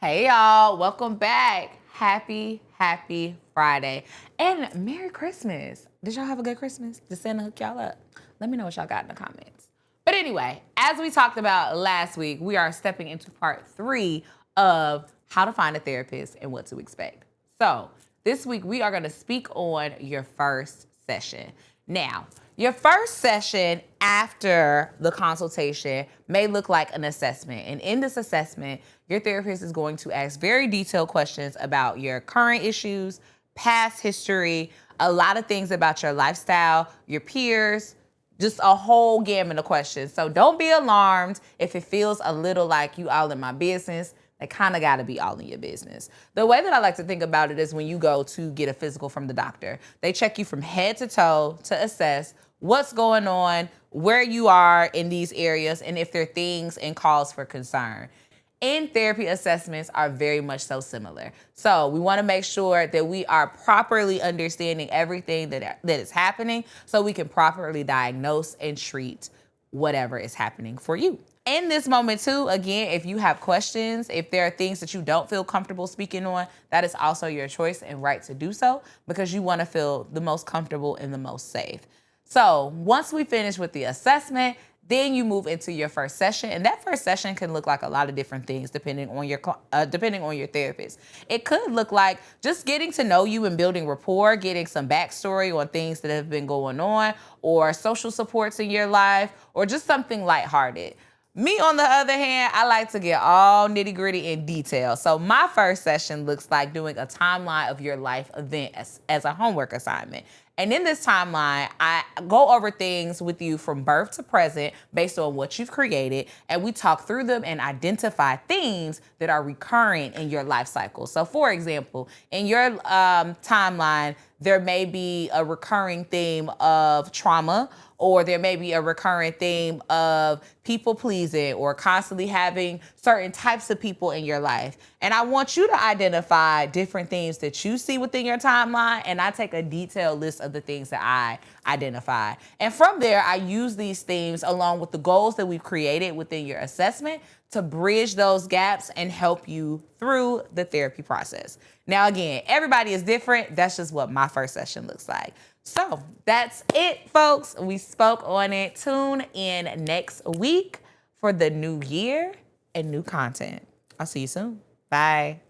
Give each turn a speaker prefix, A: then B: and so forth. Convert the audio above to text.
A: Hey y'all, welcome back. Happy Friday. And Merry Christmas. Did y'all have a good Christmas? Did Santa hook y'all up? Let me know what y'all got in the comments. But anyway, as we talked about last week, we are stepping into part 3 of how to find a therapist and what to expect. So this week we are gonna speak on your first session. Now, your first session after the consultation may look like an assessment. And in this assessment, your therapist is going to ask very detailed questions about your current issues, past history, a lot of things about your lifestyle, your peers, just a whole gamut of questions. So don't be alarmed if it feels a little like you all in my business. They kind of got to be all in your business. The way that I like to think about it is when you go to get a physical from the doctor. They check you from head to toe to assess what's going on, where you are in these areas, and if there are things and cause for concern. And therapy assessments are very much so similar. So we want to make sure that we are properly understanding everything that is happening so we can properly diagnose and treat whatever is happening for you. In this moment too, again, if you have questions, if there are things that you don't feel comfortable speaking on, that is also your choice and right to do so because you want to feel the most comfortable and the most safe. So once we finish with the assessment, then you move into your first session, and that first session can look like a lot of different things depending on your therapist. It could look like just getting to know you and building rapport, getting some backstory on things that have been going on, or social supports in your life, or just something lighthearted. Me, on the other hand, I like to get all nitty gritty in detail. So my first session looks like doing a timeline of your life event as a homework assignment. And in this timeline, I go over things with you from birth to present based on what you've created. And we talk through them and identify themes that are recurring in your life cycle. So for example, in your timeline, there may be a recurring theme of trauma, or there may be a recurring theme of people pleasing or constantly having certain types of people in your life. And I want you to identify different themes that you see within your timeline, and I take a detailed list of the things that I identify. And from there, I use these themes along with the goals that we've created within your assessment to bridge those gaps and help you through the therapy process. Now, again, everybody is different. That's just what my first session looks like. So that's it, folks. We spoke on it. Tune in next week for the new year and new content. I'll see you soon. Bye.